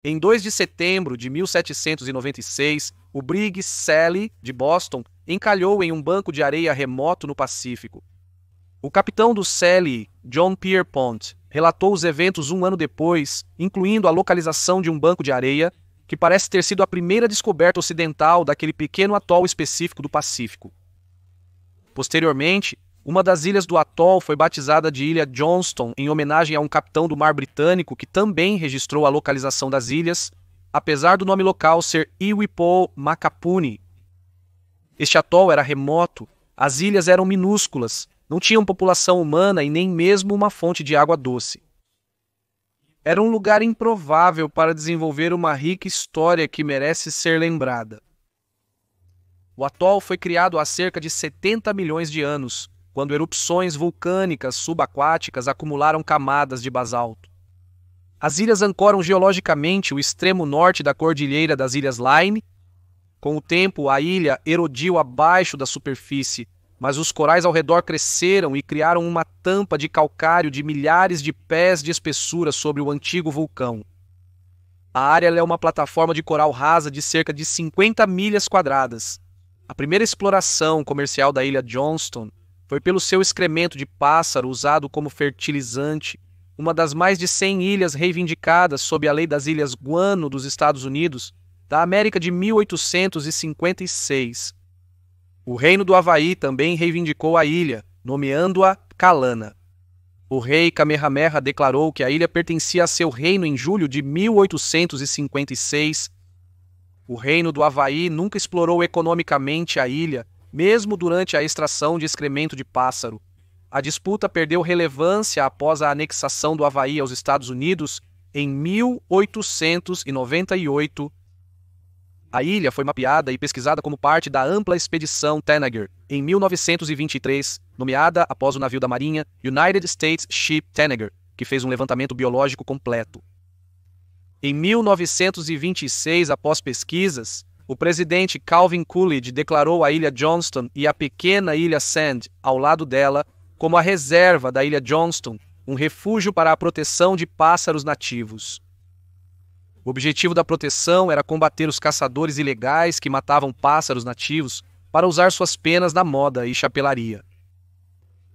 Em 2 de setembro de 1796, o brig Sally, de Boston, encalhou em um banco de areia remoto no Pacífico. O capitão do Sally, John Pierpont, relatou os eventos um ano depois, incluindo a localização de um banco de areia, que parece ter sido a primeira descoberta ocidental daquele pequeno atol específico do Pacífico. Posteriormente, uma das ilhas do atol foi batizada de Ilha Johnston em homenagem a um capitão do mar britânico que também registrou a localização das ilhas, apesar do nome local ser Iwipo Makapuni. Este atol era remoto, as ilhas eram minúsculas, não tinham população humana e nem mesmo uma fonte de água doce. Era um lugar improvável para desenvolver uma rica história que merece ser lembrada. O atol foi criado há cerca de 70 milhões de anos, quando erupções vulcânicas subaquáticas acumularam camadas de basalto. As ilhas ancoram geologicamente o extremo norte da cordilheira das Ilhas Line. Com o tempo, a ilha erodiu abaixo da superfície, mas os corais ao redor cresceram e criaram uma tampa de calcário de milhares de pés de espessura sobre o antigo vulcão. A área é uma plataforma de coral rasa de cerca de 50 milhas quadradas. A primeira exploração comercial da ilha Johnston foi pelo seu excremento de pássaro usado como fertilizante, uma das mais de 100 ilhas reivindicadas sob a lei das Ilhas Guano dos Estados Unidos, da América de 1856. O reino do Havaí também reivindicou a ilha, nomeando-a Kalana. O rei Kamehameha declarou que a ilha pertencia a seu reino em julho de 1856. O reino do Havaí nunca explorou economicamente a ilha, mesmo durante a extração de excremento de pássaro. A disputa perdeu relevância após a anexação do Havaí aos Estados Unidos em 1898. A ilha foi mapeada e pesquisada como parte da ampla expedição Tanager, em 1923, nomeada após o navio da Marinha United States Ship Tanager, que fez um levantamento biológico completo. Em 1926, após pesquisas, o presidente Calvin Coolidge declarou a ilha Johnston e a pequena ilha Sand, ao lado dela, como a reserva da ilha Johnston, um refúgio para a proteção de pássaros nativos. O objetivo da proteção era combater os caçadores ilegais que matavam pássaros nativos para usar suas penas na moda e chapelaria.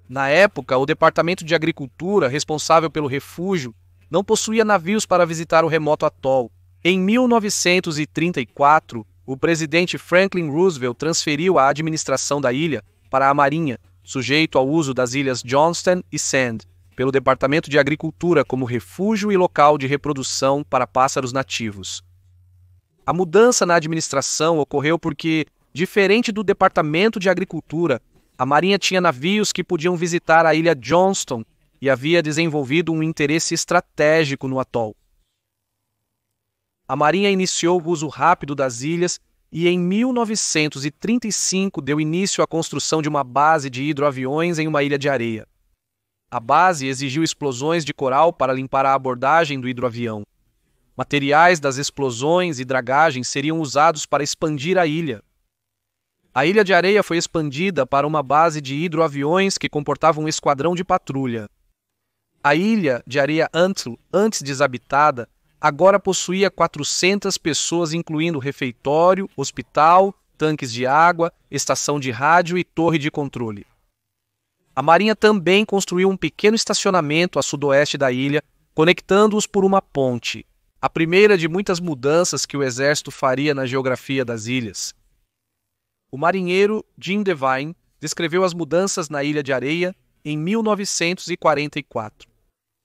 Na época, o Departamento de Agricultura, responsável pelo refúgio, não possuía navios para visitar o remoto atol. Em 1934, o presidente Franklin Roosevelt transferiu a administração da ilha para a Marinha, sujeito ao uso das ilhas Johnston e Sand, pelo Departamento de Agricultura como refúgio e local de reprodução para pássaros nativos. A mudança na administração ocorreu porque, diferente do Departamento de Agricultura, a Marinha tinha navios que podiam visitar a ilha Johnston e havia desenvolvido um interesse estratégico no atol. A Marinha iniciou o uso rápido das ilhas e em 1935 deu início à construção de uma base de hidroaviões em uma ilha de areia. A base exigiu explosões de coral para limpar a abordagem do hidroavião. Materiais das explosões e dragagens seriam usados para expandir a ilha. A ilha de areia foi expandida para uma base de hidroaviões que comportava um esquadrão de patrulha. A ilha de areia Antl, antes desabitada, agora possuía 400 pessoas, incluindo refeitório, hospital, tanques de água, estação de rádio e torre de controle. A Marinha também construiu um pequeno estacionamento a sudoeste da ilha, conectando-os por uma ponte, a primeira de muitas mudanças que o exército faria na geografia das ilhas. O marinheiro Jim Devine descreveu as mudanças na Ilha de Areia em 1944.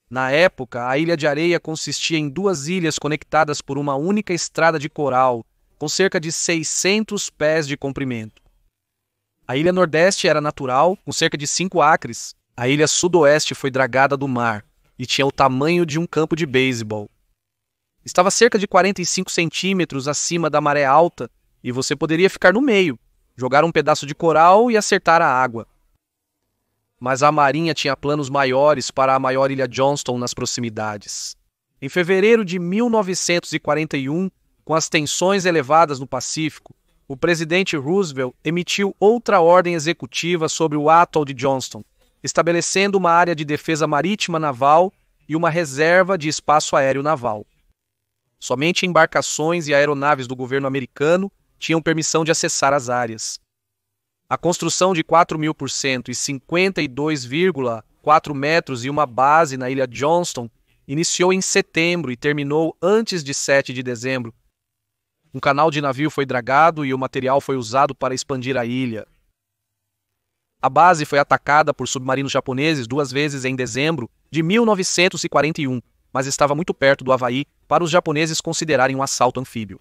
Na época, a Ilha de Areia consistia em 2 ilhas conectadas por uma única estrada de coral, com cerca de 600 pés de comprimento. A ilha nordeste era natural, com cerca de 5 acres. A ilha sudoeste foi dragada do mar e tinha o tamanho de um campo de beisebol. Estava cerca de 45 centímetros acima da maré alta e você poderia ficar no meio, jogar um pedaço de coral e acertar a água. Mas a Marinha tinha planos maiores para a maior ilha Johnston nas proximidades. Em fevereiro de 1941, com as tensões elevadas no Pacífico, o presidente Roosevelt emitiu outra ordem executiva sobre o atol de Johnston, estabelecendo uma área de defesa marítima naval e uma reserva de espaço aéreo naval. Somente embarcações e aeronaves do governo americano tinham permissão de acessar as áreas. A construção de 4.000 por cento e 52,4 metros e uma base na ilha Johnston iniciou em setembro e terminou antes de 7 de dezembro. Um canal de navio foi dragado e o material foi usado para expandir a ilha. A base foi atacada por submarinos japoneses 2 vezes em dezembro de 1941, mas estava muito perto do Havaí para os japoneses considerarem um assalto anfíbio.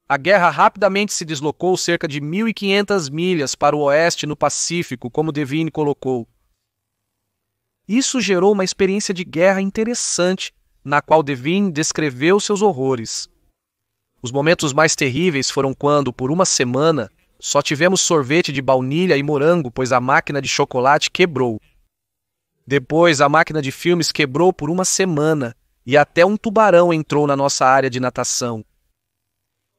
A guerra rapidamente se deslocou cerca de 1.500 milhas para o oeste no Pacífico, como Devine colocou. Isso gerou uma experiência de guerra interessante, na qual Devine descreveu seus horrores. Os momentos mais terríveis foram quando, por uma semana, só tivemos sorvete de baunilha e morango, pois a máquina de chocolate quebrou. Depois, a máquina de filmes quebrou por uma semana e até um tubarão entrou na nossa área de natação.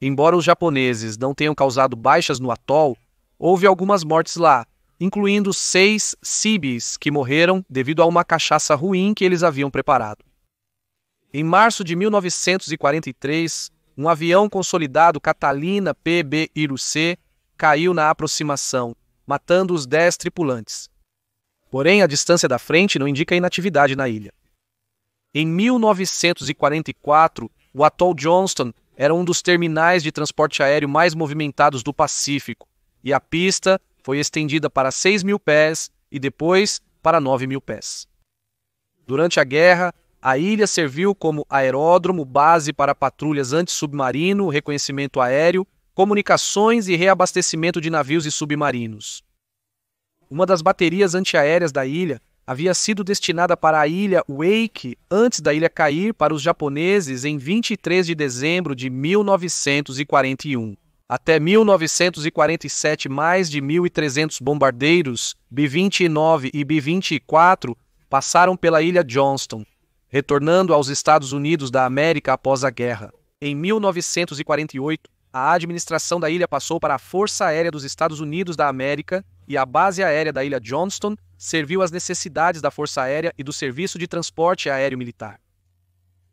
Embora os japoneses não tenham causado baixas no atol, houve algumas mortes lá, incluindo 6 cibis que morreram devido a uma cachaça ruim que eles haviam preparado. Em março de 1943, um avião consolidado Catalina PB-IRU-C caiu na aproximação, matando os 10 tripulantes. Porém, a distância da frente não indica inatividade na ilha. Em 1944, o atol Johnston era um dos terminais de transporte aéreo mais movimentados do Pacífico, e a pista foi estendida para 6.000 pés e depois para 9.000 pés. Durante a guerra, a ilha serviu como aeródromo, base para patrulhas anti-submarino, reconhecimento aéreo, comunicações e reabastecimento de navios e submarinos. Uma das baterias antiaéreas da ilha havia sido destinada para a ilha Wake antes da ilha cair para os japoneses em 23 de dezembro de 1941. Até 1947, mais de 1.300 bombardeiros B-29 e B-24 passaram pela ilha Johnston, retornando aos Estados Unidos da América após a guerra. Em 1948, a administração da ilha passou para a Força Aérea dos Estados Unidos da América e a base aérea da ilha Johnston serviu às necessidades da Força Aérea e do Serviço de Transporte Aéreo Militar.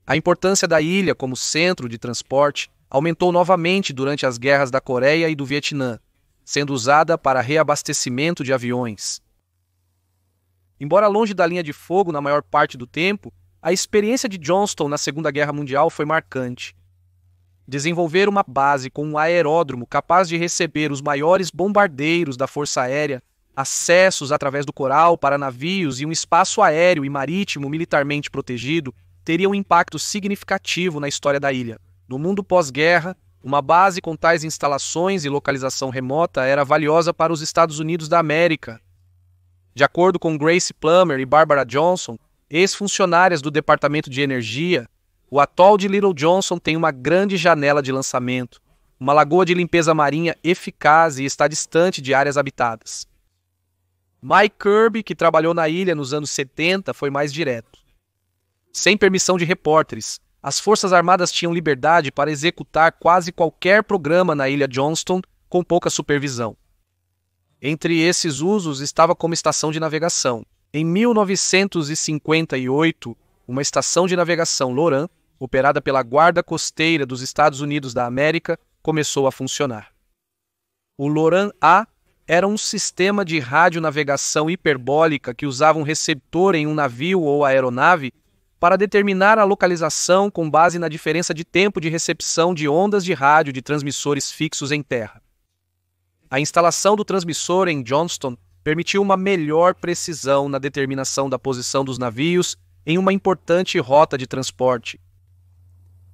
A importância da ilha como centro de transporte aumentou novamente durante as guerras da Coreia e do Vietnã, sendo usada para reabastecimento de aviões. Embora longe da linha de fogo na maior parte do tempo, a experiência de Johnston na Segunda Guerra Mundial foi marcante. Desenvolver uma base com um aeródromo capaz de receber os maiores bombardeiros da Força Aérea, acessos através do coral para navios e um espaço aéreo e marítimo militarmente protegido teria um impacto significativo na história da ilha. No mundo pós-guerra, uma base com tais instalações e localização remota era valiosa para os Estados Unidos da América. De acordo com Grace Plummer e Barbara Johnson, ex-funcionárias do Departamento de Energia, o atol de Little Johnson tem uma grande janela de lançamento, uma lagoa de limpeza marinha eficaz e está distante de áreas habitadas. Mike Kirby, que trabalhou na ilha nos anos 70, foi mais direto. Sem permissão de repórteres, as Forças Armadas tinham liberdade para executar quase qualquer programa na ilha Johnston com pouca supervisão. Entre esses usos estava como estação de navegação. Em 1958, uma estação de navegação Loran, operada pela Guarda Costeira dos Estados Unidos da América, começou a funcionar. O Loran-A era um sistema de radionavegação hiperbólica que usava um receptor em um navio ou aeronave para determinar a localização com base na diferença de tempo de recepção de ondas de rádio de transmissores fixos em terra. A instalação do transmissor em Johnston permitiu uma melhor precisão na determinação da posição dos navios em uma importante rota de transporte.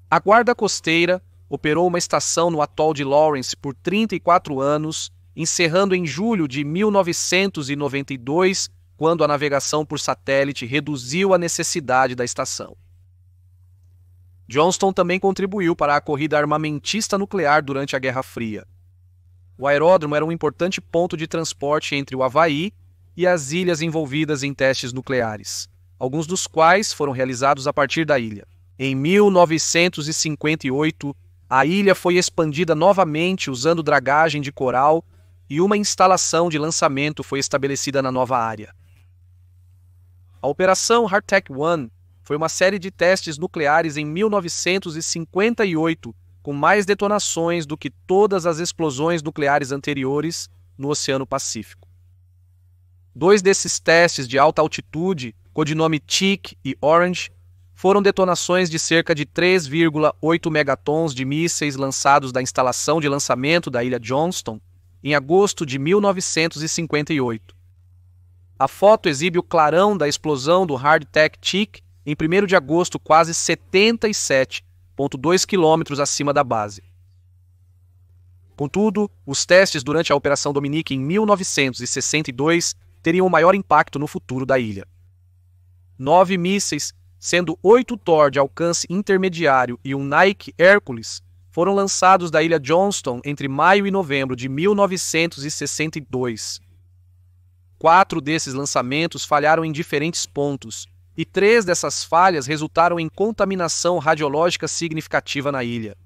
A Guarda Costeira operou uma estação no atol de Lawrence por 34 anos, encerrando em julho de 1992, quando a navegação por satélite reduziu a necessidade da estação. Johnston também contribuiu para a corrida armamentista nuclear durante a Guerra Fria. O aeródromo era um importante ponto de transporte entre o Havaí e as ilhas envolvidas em testes nucleares, alguns dos quais foram realizados a partir da ilha. Em 1958, a ilha foi expandida novamente usando dragagem de coral e uma instalação de lançamento foi estabelecida na nova área. A Operação Hardtack I foi uma série de testes nucleares em 1958, com mais detonações do que todas as explosões nucleares anteriores no Oceano Pacífico. 2 desses testes de alta altitude, codinome Chick e Orange, foram detonações de cerca de 3,8 megatons de mísseis lançados da instalação de lançamento da ilha Johnston em agosto de 1958. A foto exibe o clarão da explosão do Hardtack Chick em 1º de agosto, quase 77,2 quilômetros acima da base. Contudo, os testes durante a Operação Dominique em 1962 teriam o maior impacto no futuro da ilha. 9 mísseis, sendo 8 Thor de alcance intermediário e um Nike Hercules, foram lançados da ilha Johnston entre maio e novembro de 1962. 4 desses lançamentos falharam em diferentes pontos, e 3 dessas falhas resultaram em contaminação radiológica significativa na ilha.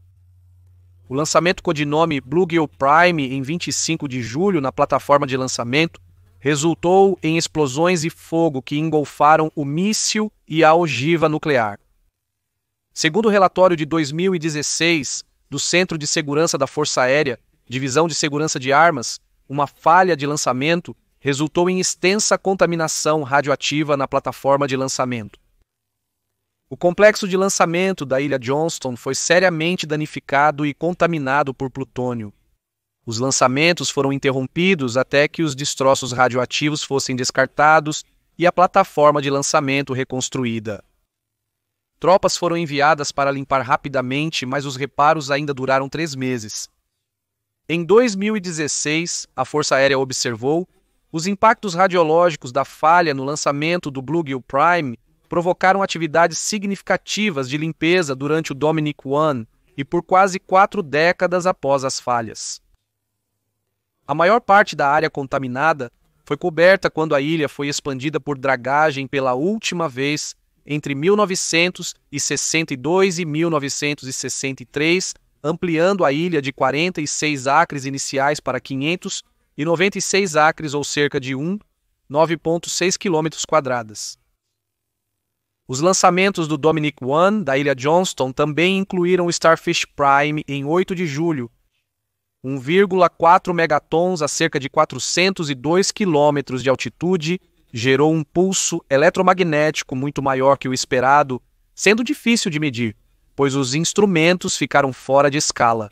O lançamento codinome Bluegill Prime em 25 de julho na plataforma de lançamento resultou em explosões e fogo que engolfaram o míssil e a ogiva nuclear. Segundo o relatório de 2016 do Centro de Segurança da Força Aérea, Divisão de Segurança de Armas, uma falha de lançamento resultou em extensa contaminação radioativa na plataforma de lançamento. O complexo de lançamento da ilha Johnston foi seriamente danificado e contaminado por plutônio. Os lançamentos foram interrompidos até que os destroços radioativos fossem descartados e a plataforma de lançamento reconstruída. Tropas foram enviadas para limpar rapidamente, mas os reparos ainda duraram 3 meses. Em 2016, a Força Aérea observou os impactos radiológicos da falha no lançamento do Bluegill Prime provocaram atividades significativas de limpeza durante o Dominique I e por quase 4 décadas após as falhas. A maior parte da área contaminada foi coberta quando a ilha foi expandida por dragagem pela última vez entre 1962 e 1963, ampliando a ilha de 46 acres iniciais para 596 acres, ou cerca de 9,6 km². Os lançamentos do Dominique I da ilha Johnston também incluíram o Starfish Prime em 8 de julho, 1,4 megatons a cerca de 402 quilômetros de altitude, gerou um pulso eletromagnético muito maior que o esperado, sendo difícil de medir, pois os instrumentos ficaram fora de escala.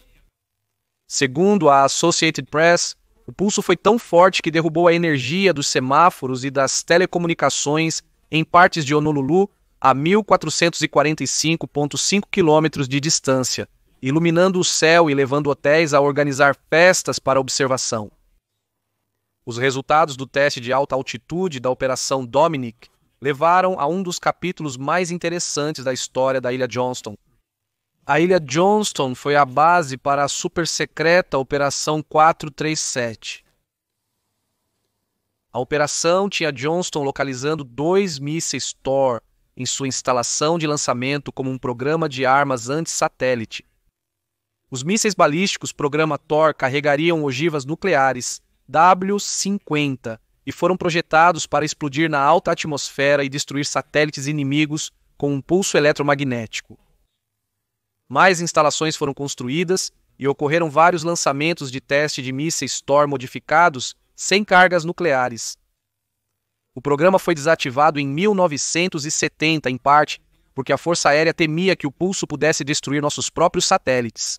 Segundo a Associated Press, o pulso foi tão forte que derrubou a energia dos semáforos e das telecomunicações em partes de Honolulu a 1.445,5 quilômetros de distância, iluminando o céu e levando hotéis a organizar festas para observação. Os resultados do teste de alta altitude da Operação Dominique levaram a um dos capítulos mais interessantes da história da ilha Johnston. A ilha Johnston foi a base para a supersecreta Operação 437. A operação tinha Johnston localizando 2 mísseis Thor em sua instalação de lançamento como um programa de armas anti-satélite. Os mísseis balísticos programa Thor carregariam ogivas nucleares W-50 e foram projetados para explodir na alta atmosfera e destruir satélites inimigos com um pulso eletromagnético. Mais instalações foram construídas e ocorreram vários lançamentos de teste de mísseis Thor modificados sem cargas nucleares. O programa foi desativado em 1970, em parte porque a Força Aérea temia que o pulso pudesse destruir nossos próprios satélites.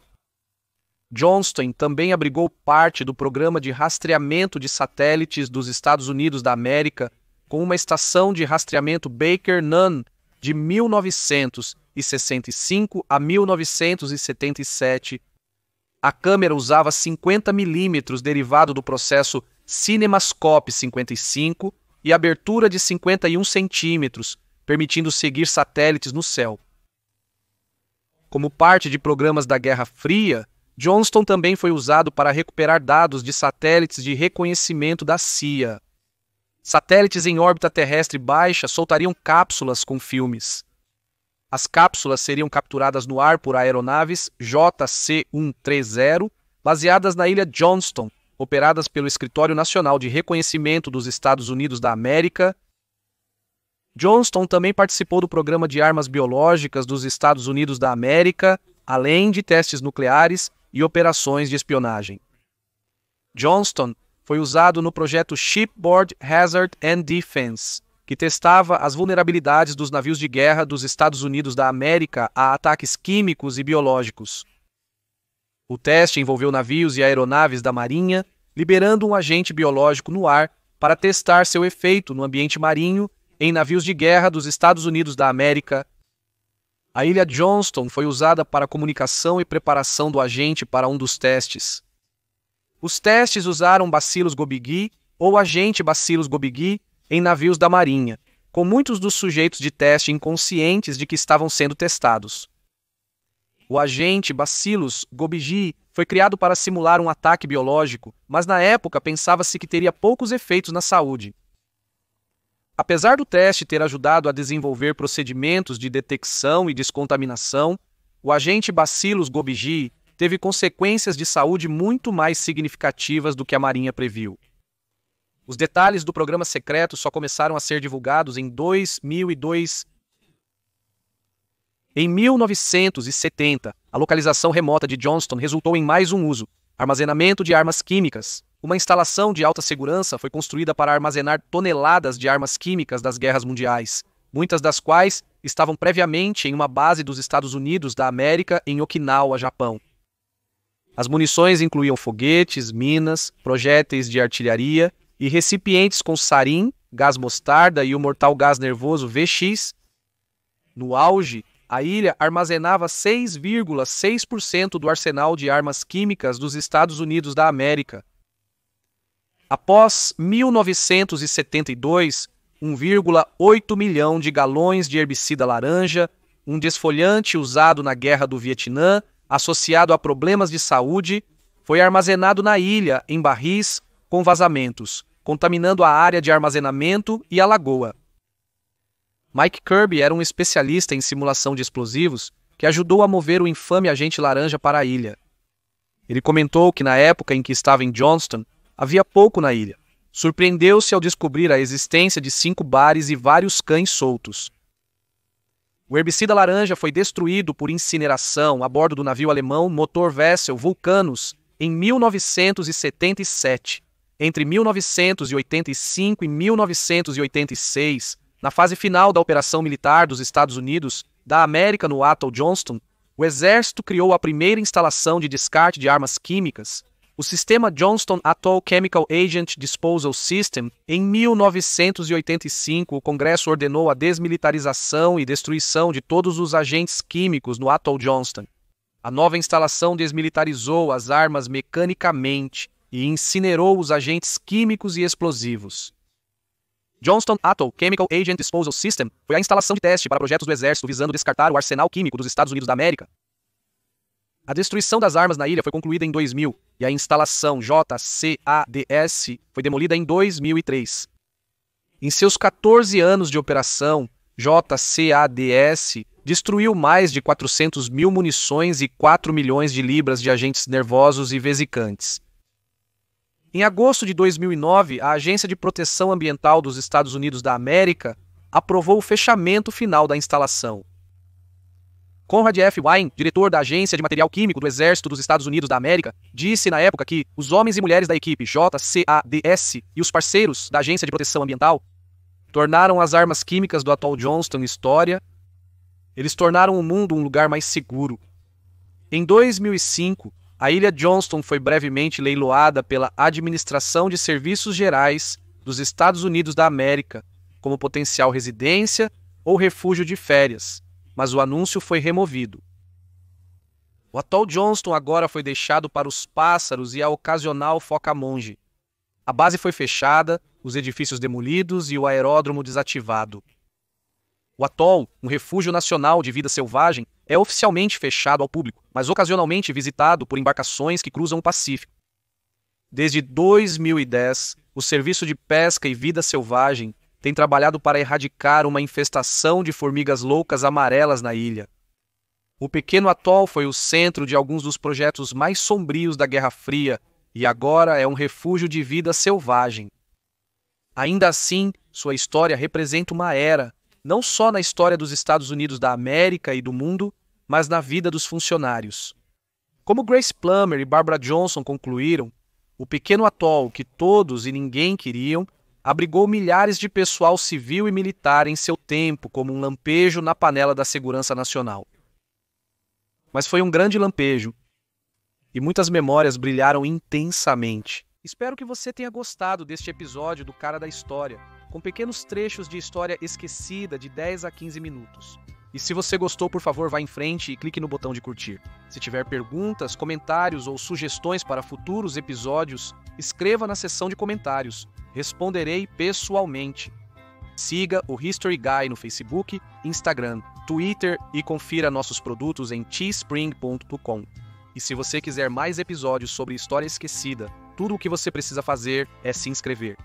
Johnston também abrigou parte do programa de rastreamento de satélites dos Estados Unidos da América, com uma estação de rastreamento Baker Nunn de 1965 a 1977. A câmera usava 50 mm derivado do processo CinemaScope 55 e abertura de 51 centímetros, permitindo seguir satélites no céu. Como parte de programas da Guerra Fria, Johnston também foi usado para recuperar dados de satélites de reconhecimento da CIA. Satélites em órbita terrestre baixa soltariam cápsulas com filmes. As cápsulas seriam capturadas no ar por aeronaves JC-130, baseadas na ilha Johnston, operadas pelo Escritório Nacional de Reconhecimento dos Estados Unidos da América, Johnston também participou do programa de armas biológicas dos Estados Unidos da América, além de testes nucleares e operações de espionagem. Johnston foi usado no projeto Shipboard Hazard and Defense, que testava as vulnerabilidades dos navios de guerra dos Estados Unidos da América a ataques químicos e biológicos. O teste envolveu navios e aeronaves da Marinha, liberando um agente biológico no ar para testar seu efeito no ambiente marinho em navios de guerra dos Estados Unidos da América. A ilha Johnston foi usada para a comunicação e preparação do agente para um dos testes. Os testes usaram Bacillus gobigui ou agente Bacillus gobigui em navios da Marinha, com muitos dos sujeitos de teste inconscientes de que estavam sendo testados. O agente Bacillus gobigui foi criado para simular um ataque biológico, mas na época pensava-se que teria poucos efeitos na saúde. Apesar do teste ter ajudado a desenvolver procedimentos de detecção e descontaminação, o agente Bacillus gobigui teve consequências de saúde muito mais significativas do que a Marinha previu. Os detalhes do programa secreto só começaram a ser divulgados em 2002. Em 1970, a localização remota de Johnston resultou em mais um uso: armazenamento de armas químicas. Uma instalação de alta segurança foi construída para armazenar toneladas de armas químicas das guerras mundiais, muitas das quais estavam previamente em uma base dos Estados Unidos da América em Okinawa, Japão. As munições incluíam foguetes, minas, projéteis de artilharia e recipientes com sarin, gás mostarda e o mortal gás nervoso VX. No auge, a ilha armazenava 6,6% do arsenal de armas químicas dos Estados Unidos da América. Após 1972, 1,8 milhão de galões de herbicida laranja, um desfolhante usado na Guerra do Vietnã, associado a problemas de saúde, foi armazenado na ilha em barris com vazamentos, contaminando a área de armazenamento e a lagoa. Mike Kirby era um especialista em simulação de explosivos que ajudou a mover o infame agente laranja para a ilha. Ele comentou que na época em que estava em Johnston, havia pouco na ilha. Surpreendeu-se ao descobrir a existência de 5 bares e vários cães soltos. O herbicida laranja foi destruído por incineração a bordo do navio alemão Motor Vessel Vulcanus em 1977. Entre 1985 e 1986, na fase final da operação militar dos Estados Unidos da América no Atoll Johnston, o Exército criou a primeira instalação de descarte de armas químicas, o sistema Johnston Atoll Chemical Agent Disposal System. Em 1985, o Congresso ordenou a desmilitarização e destruição de todos os agentes químicos no Atoll Johnston. A nova instalação desmilitarizou as armas mecanicamente e incinerou os agentes químicos e explosivos. Johnston Atoll Chemical Agent Disposal System foi a instalação de teste para projetos do Exército visando descartar o arsenal químico dos Estados Unidos da América. A destruição das armas na ilha foi concluída em 2000 e a instalação JCADS foi demolida em 2003. Em seus 14 anos de operação, JCADS destruiu mais de 400 mil munições e 4 milhões de libras de agentes nervosos e vesicantes. Em agosto de 2009, a Agência de Proteção Ambiental dos Estados Unidos da América aprovou o fechamento final da instalação. Conrad F. Wine, diretor da Agência de Material Químico do Exército dos Estados Unidos da América, disse na época que os homens e mulheres da equipe JCADS e os parceiros da Agência de Proteção Ambiental tornaram as armas químicas do Atoll Johnston história. Eles tornaram o mundo um lugar mais seguro. Em 2005, a ilha Johnston foi brevemente leiloada pela Administração de Serviços Gerais dos Estados Unidos da América como potencial residência ou refúgio de férias, mas o anúncio foi removido. O Atoll Johnston agora foi deixado para os pássaros e a ocasional foca-monge. A base foi fechada, os edifícios demolidos e o aeródromo desativado. O atoll, um refúgio nacional de vida selvagem, é oficialmente fechado ao público, mas ocasionalmente visitado por embarcações que cruzam o Pacífico. Desde 2010, o Serviço de Pesca e Vida Selvagem tem trabalhado para erradicar uma infestação de formigas loucas amarelas na ilha. O pequeno atoll foi o centro de alguns dos projetos mais sombrios da Guerra Fria e agora é um refúgio de vida selvagem. Ainda assim, sua história representa uma era não só na história dos Estados Unidos da América e do mundo, mas na vida dos funcionários. Como Grace Plummer e Barbara Johnson concluíram, o pequeno atol que todos e ninguém queriam abrigou milhares de pessoal civil e militar em seu tempo como um lampejo na panela da segurança nacional. Mas foi um grande lampejo, e muitas memórias brilharam intensamente. Espero que você tenha gostado deste episódio do Cara da História, com pequenos trechos de história esquecida de 10 a 15 minutos. E se você gostou, por favor, vá em frente e clique no botão de curtir. Se tiver perguntas, comentários ou sugestões para futuros episódios, escreva na seção de comentários. Responderei pessoalmente. Siga o History Guy no Facebook, Instagram, Twitter e confira nossos produtos em teespring.com. E se você quiser mais episódios sobre história esquecida, tudo o que você precisa fazer é se inscrever.